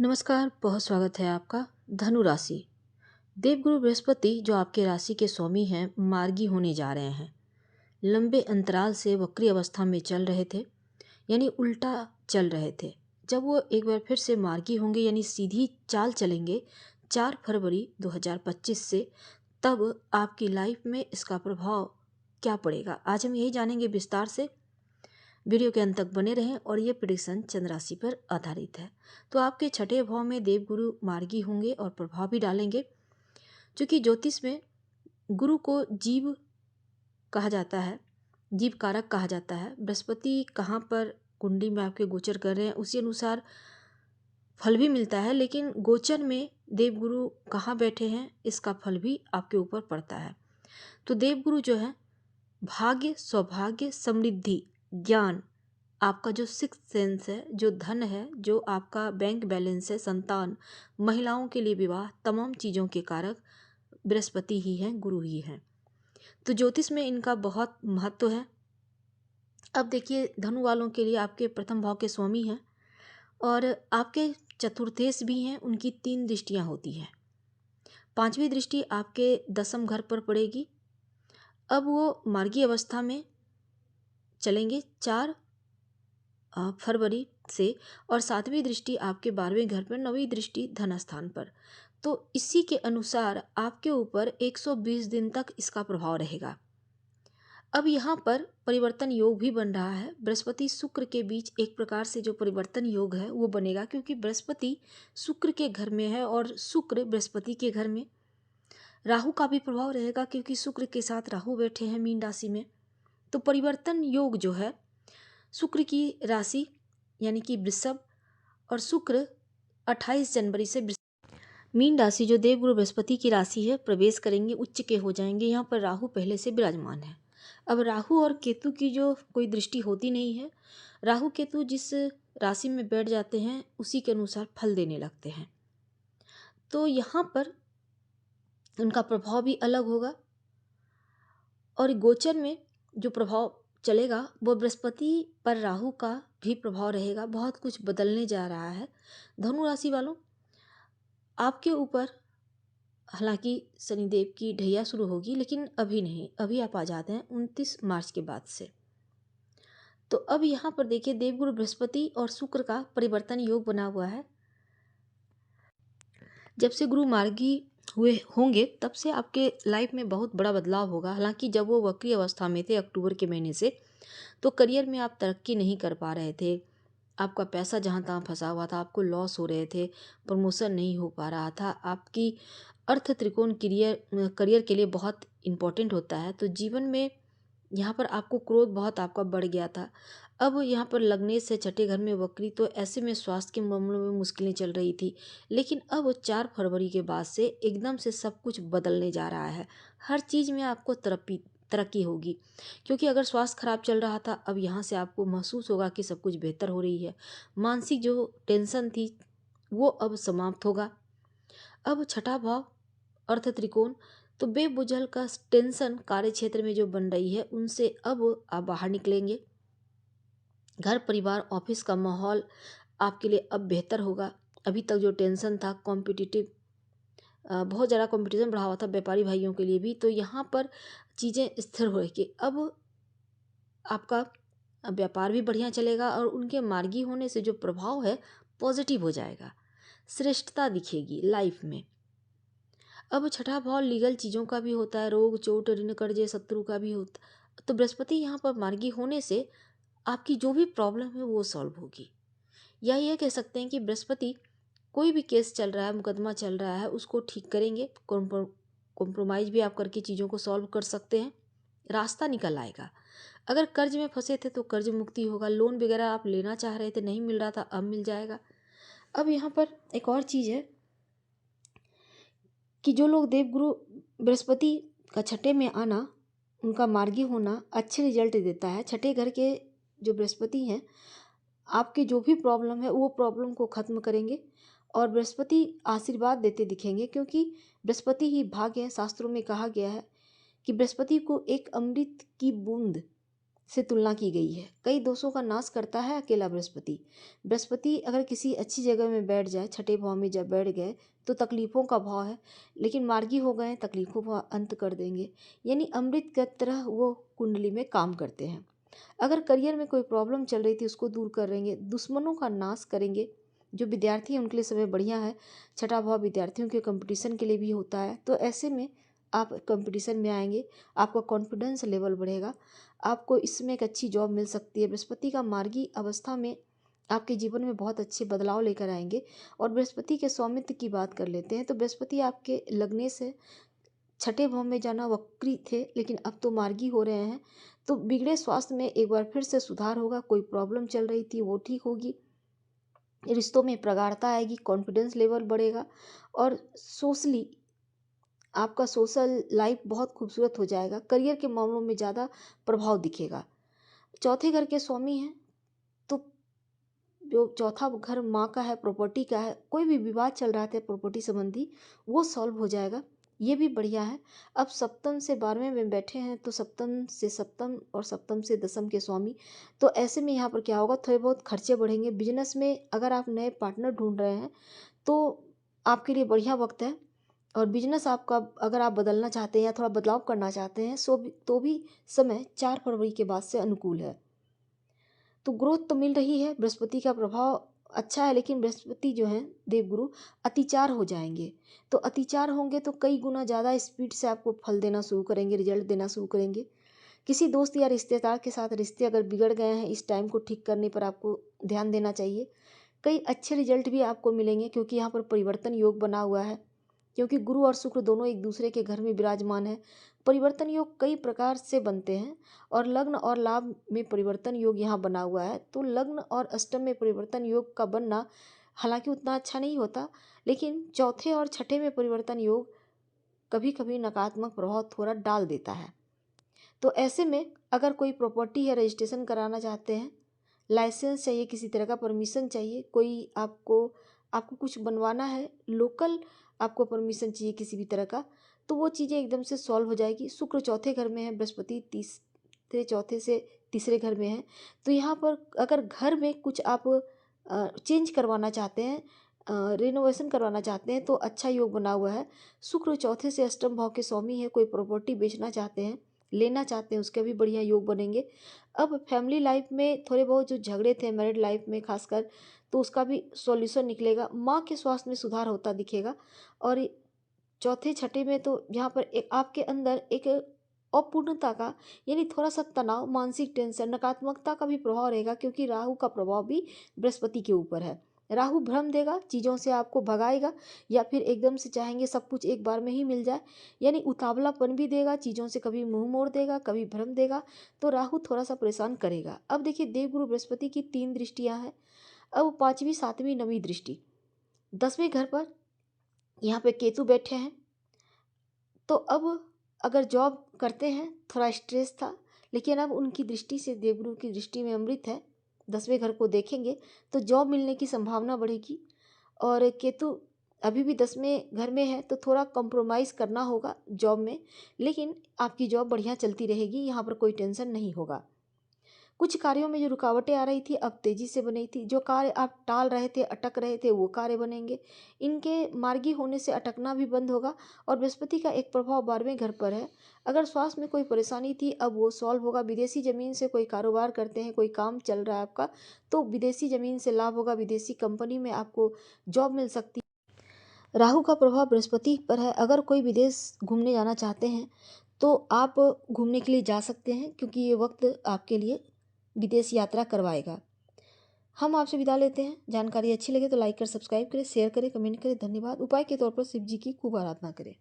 नमस्कार, बहुत स्वागत है आपका। धनु राशि। देवगुरु बृहस्पति जो आपके राशि के स्वामी हैं, मार्गी होने जा रहे हैं। लंबे अंतराल से वक्री अवस्था में चल रहे थे, यानी उल्टा चल रहे थे। जब वो एक बार फिर से मार्गी होंगे यानी सीधी चाल चलेंगे 4 फरवरी 2025 से, तब आपकी लाइफ में इसका प्रभाव क्या पड़ेगा, आज हम यही जानेंगे विस्तार से। वीडियो के अंत तक बने रहें और ये प्रेडिक्शन चंद्र राशि पर आधारित है। तो आपके छठे भाव में देवगुरु मार्गी होंगे और प्रभाव भी डालेंगे। क्योंकि ज्योतिष में गुरु को जीव कहा जाता है, जीव कारक कहा जाता है। बृहस्पति कहाँ पर कुंडली में आपके गोचर कर रहे हैं उसी अनुसार फल भी मिलता है, लेकिन गोचर में देवगुरु कहाँ बैठे हैं इसका फल भी आपके ऊपर पड़ता है। तो देवगुरु जो है भाग्य, सौभाग्य, समृद्धि, ज्ञान, आपका जो सिक्स्थ सेंस है, जो धन है, जो आपका बैंक बैलेंस है, संतान, महिलाओं के लिए विवाह, तमाम चीज़ों के कारक बृहस्पति ही हैं, गुरु ही हैं। तो ज्योतिष में इनका बहुत महत्व है। अब देखिए, धनु वालों के लिए आपके प्रथम भाव के स्वामी हैं और आपके चतुर्थेश भी हैं, उनकी 3 दृष्टियाँ होती हैं। 5वीं दृष्टि आपके 10म घर पर पड़ेगी। अब वो मार्गी अवस्था में चलेंगे 4 फरवरी से, और 7वीं दृष्टि आपके 12वें घर पर, 9वीं दृष्टि धन स्थान पर। तो इसी के अनुसार आपके ऊपर 120 दिन तक इसका प्रभाव रहेगा। अब यहाँ पर परिवर्तन योग भी बन रहा है। बृहस्पति शुक्र के बीच एक प्रकार से जो परिवर्तन योग है वो बनेगा, क्योंकि बृहस्पति शुक्र के घर में है और शुक्र बृहस्पति के घर में। राहु का भी प्रभाव रहेगा, क्योंकि शुक्र के साथ राहु बैठे हैं मीन राशि में। तो परिवर्तन योग जो है, शुक्र की राशि यानी कि वृषभ, और शुक्र 28 जनवरी से मीन राशि जो देवगुरु बृहस्पति की राशि है प्रवेश करेंगे, उच्च के हो जाएंगे। यहाँ पर राहु पहले से विराजमान है। अब राहु और केतु की जो कोई दृष्टि होती नहीं है, राहु केतु जिस राशि में बैठ जाते हैं उसी के अनुसार फल देने लगते हैं। तो यहाँ पर उनका प्रभाव भी अलग होगा, और गोचर में जो प्रभाव चलेगा वो बृहस्पति पर राहु का भी प्रभाव रहेगा। बहुत कुछ बदलने जा रहा है धनु राशि वालों। आपके ऊपर हालांकि शनिदेव की ढैया शुरू होगी, लेकिन अभी नहीं, अभी आप आ जाते हैं 29 मार्च के बाद से। तो अब यहाँ पर देखिए, देवगुरु बृहस्पति और शुक्र का परिवर्तन योग बना हुआ है। जब से गुरु मार्गी हुए होंगे तब से आपके लाइफ में बहुत बड़ा बदलाव होगा। हालांकि जब वो वक्री अवस्था में थे अक्टूबर के महीने से, तो करियर में आप तरक्की नहीं कर पा रहे थे। आपका पैसा जहाँ तहाँ फंसा हुआ था, आपको लॉस हो रहे थे, प्रमोशन नहीं हो पा रहा था। आपकी अर्थ त्रिकोण करियर के लिए बहुत इम्पोर्टेंट होता है। तो जीवन में यहाँ पर आपको क्रोध बहुत आपका बढ़ गया था। अब यहाँ पर लगने से छठे घर में वक्री, तो ऐसे में स्वास्थ्य के मामलों में मुश्किलें चल रही थी। लेकिन अब 4 फरवरी के बाद से एकदम से सब कुछ बदलने जा रहा है। हर चीज़ में आपको तरक्की होगी, क्योंकि अगर स्वास्थ्य खराब चल रहा था, अब यहाँ से आपको महसूस होगा कि सब कुछ बेहतर हो रही है। मानसिक जो टेंशन थी वो अब समाप्त होगा। अब छठा भाव अर्थ त्रिकोण, तो बेबुझल का टेंशन कार्य क्षेत्र में जो बन रही है उनसे अब आप बाहर निकलेंगे। घर परिवार ऑफिस का माहौल आपके लिए अब बेहतर होगा। अभी तक जो टेंशन था, कॉम्पिटिटिव बहुत ज़्यादा कंपटीशन बढ़ा हुआ था व्यापारी भाइयों के लिए भी, तो यहाँ पर चीज़ें स्थिर हो रही। अब आपका व्यापार भी बढ़िया चलेगा और उनके मार्गी होने से जो प्रभाव है पॉजिटिव हो जाएगा। श्रेष्ठता दिखेगी लाइफ में। अब छठा भाव लीगल चीज़ों का भी होता है, रोग चोट ऋण कर्जे शत्रु का भी होता। तो बृहस्पति यहाँ पर मार्गी होने से आपकी जो भी प्रॉब्लम है वो सॉल्व होगी। या ये कह सकते हैं कि बृहस्पति कोई भी केस चल रहा है, मुकदमा चल रहा है, उसको ठीक करेंगे। कॉम्प्रोमाइज़ भी आप करके चीज़ों को सॉल्व कर सकते हैं, रास्ता निकल आएगा। अगर कर्ज में फंसे थे तो कर्ज मुक्ति होगा। लोन वगैरह आप लेना चाह रहे थे, नहीं मिल रहा था, अब मिल जाएगा। अब यहाँ पर एक और चीज़ है कि जो लोग देवगुरु बृहस्पति का छठे में आना, उनका मार्गी होना अच्छे रिजल्ट देता है। छठे घर के जो बृहस्पति हैं, आपके जो भी प्रॉब्लम है वो प्रॉब्लम को ख़त्म करेंगे और बृहस्पति आशीर्वाद देते दिखेंगे, क्योंकि बृहस्पति ही भाग्य है। शास्त्रों में कहा गया है कि बृहस्पति को एक अमृत की बूंद से तुलना की गई है। कई दोषों का नाश करता है अकेला बृहस्पति। बृहस्पति अगर किसी अच्छी जगह में बैठ जाए, छठे भाव में जब बैठ गए तो तकलीफ़ों का भाव है, लेकिन मार्गी हो गए तकलीफ़ों का अंत कर देंगे, यानी अमृत की तरह वो कुंडली में काम करते हैं। अगर करियर में कोई प्रॉब्लम चल रही थी उसको दूर करेंगे, दुश्मनों का नाश करेंगे। जो विद्यार्थी हैं उनके लिए समय बढ़िया है। छठा भाव विद्यार्थियों के कंपटीशन के लिए भी होता है, तो ऐसे में आप कंपटीशन में आएंगे, आपका कॉन्फिडेंस लेवल बढ़ेगा, आपको इसमें एक अच्छी जॉब मिल सकती है। बृहस्पति का मार्गी अवस्था में आपके जीवन में बहुत अच्छे बदलाव लेकर आएंगे। और बृहस्पति के स्वामित्व की बात कर लेते हैं तो बृहस्पति आपके लगने से छठे भाव में जाना वक्री थे, लेकिन अब तो मार्गी हो रहे हैं, तो बिगड़े स्वास्थ्य में एक बार फिर से सुधार होगा। कोई प्रॉब्लम चल रही थी वो ठीक होगी, रिश्तों में प्रगाढ़ता आएगी, कॉन्फिडेंस लेवल बढ़ेगा और सोशली आपका सोशल लाइफ बहुत खूबसूरत हो जाएगा। करियर के मामलों में ज़्यादा प्रभाव दिखेगा। चौथे घर के स्वामी हैं, तो जो चौथा घर माँ का है, प्रॉपर्टी का है, कोई भी विवाद चल रहा था प्रॉपर्टी संबंधी वो सॉल्व हो जाएगा, ये भी बढ़िया है। अब सप्तम से 12वें में बैठे हैं तो सप्तम से सप्तम और सप्तम से दसम के स्वामी, तो ऐसे में यहाँ पर क्या होगा, थोड़े बहुत खर्चे बढ़ेंगे। बिजनेस में अगर आप नए पार्टनर ढूंढ रहे हैं तो आपके लिए बढ़िया वक्त है। और बिजनेस आपका अगर आप बदलना चाहते हैं या थोड़ा बदलाव करना चाहते हैं तो भी समय 4 फरवरी के बाद से अनुकूल है। तो ग्रोथ तो मिल रही है, बृहस्पति का प्रभाव अच्छा है, लेकिन बृहस्पति जो हैं देवगुरु अतिचार हो जाएंगे। तो अतिचार होंगे तो कई गुना ज़्यादा स्पीड से आपको फल देना शुरू करेंगे, रिजल्ट देना शुरू करेंगे। किसी दोस्त या रिश्तेदार के साथ रिश्ते अगर बिगड़ गए हैं, इस टाइम को ठीक करने पर आपको ध्यान देना चाहिए। कई अच्छे रिजल्ट भी आपको मिलेंगे क्योंकि यहाँ पर परिवर्तन योग बना हुआ है, क्योंकि गुरु और शुक्र दोनों एक दूसरे के घर में विराजमान है। परिवर्तन योग कई प्रकार से बनते हैं और लग्न और लाभ में परिवर्तन योग यहाँ बना हुआ है। तो लग्न और अष्टम में परिवर्तन योग का बनना हालांकि उतना अच्छा नहीं होता, लेकिन चौथे और छठे में परिवर्तन योग कभी कभी नकारात्मक प्रभाव थोड़ा डाल देता है। तो ऐसे में अगर कोई प्रॉपर्टी है रजिस्ट्रेशन कराना चाहते हैं, लाइसेंस चाहिए, किसी तरह का परमिशन चाहिए, कोई आपको आपको कुछ बनवाना है, लोकल आपको परमिशन चाहिए किसी भी तरह का, तो वो चीज़ें एकदम से सॉल्व हो जाएगी। शुक्र चौथे घर में है, बृहस्पति तीसरे चौथे से तीसरे घर में है। तो यहाँ पर अगर घर में कुछ आप चेंज करवाना चाहते हैं, रिनोवेशन करवाना चाहते हैं तो अच्छा योग बना हुआ है। शुक्र चौथे से अष्टम भाव के स्वामी है। कोई प्रॉपर्टी बेचना चाहते हैं, लेना चाहते हैं, उसके भी बढ़िया योग बनेंगे। अब फैमिली लाइफ में थोड़े बहुत जो झगड़े थे मैरिड लाइफ में खासकर, तो उसका भी सॉल्यूशन निकलेगा। माँ के स्वास्थ्य में सुधार होता दिखेगा। और चौथे छठे में तो यहाँ पर एक आपके अंदर एक अपूर्णता का, यानी थोड़ा सा तनाव, मानसिक टेंशन, नकारात्मकता का भी प्रभाव रहेगा, क्योंकि राहु का प्रभाव भी बृहस्पति के ऊपर है। राहु भ्रम देगा, चीज़ों से आपको भगाएगा, या फिर एकदम से चाहेंगे सब कुछ एक बार में ही मिल जाए, यानी उतावलापन भी देगा, चीज़ों से कभी मुंह मोड़ देगा, कभी भ्रम देगा। तो राहु थोड़ा सा परेशान करेगा। अब देखिए देवगुरु बृहस्पति की 3 दृष्टियाँ हैं। अब 5वीं 7वीं 9वीं दृष्टि 10वें घर पर यहाँ पे केतु बैठे हैं। तो अब अगर जॉब करते हैं, थोड़ा स्ट्रेस था, लेकिन अब उनकी दृष्टि से देवगुरु की दृष्टि में अमृत है, 10वें घर को देखेंगे तो जॉब मिलने की संभावना बढ़ेगी। और केतु अभी भी 10वें घर में है तो थोड़ा कॉम्प्रोमाइज़ करना होगा जॉब में, लेकिन आपकी जॉब बढ़िया चलती रहेगी, यहाँ पर कोई टेंशन नहीं होगा। कुछ कार्यों में जो रुकावटें आ रही थी अब तेजी से बनी थी, जो कार्य आप टाल रहे थे, अटक रहे थे, वो कार्य बनेंगे। इनके मार्गी होने से अटकना भी बंद होगा। और बृहस्पति का एक प्रभाव 12वें घर पर है। अगर स्वास्थ्य में कोई परेशानी थी अब वो सॉल्व होगा। विदेशी ज़मीन से कोई कारोबार करते हैं, कोई काम चल रहा है आपका, तो विदेशी ज़मीन से लाभ होगा, विदेशी कंपनी में आपको जॉब मिल सकती है। राहु का प्रभाव बृहस्पति पर है। अगर कोई विदेश घूमने जाना चाहते हैं तो आप घूमने के लिए जा सकते हैं, क्योंकि ये वक्त आपके लिए विदेश यात्रा करवाएगा। हम आपसे विदा लेते हैं। जानकारी अच्छी लगे तो लाइक कर सब्सक्राइब करें, शेयर करें, कमेंट करें। धन्यवाद। उपाय के तौर पर शिव जी की खूब आराधना करें।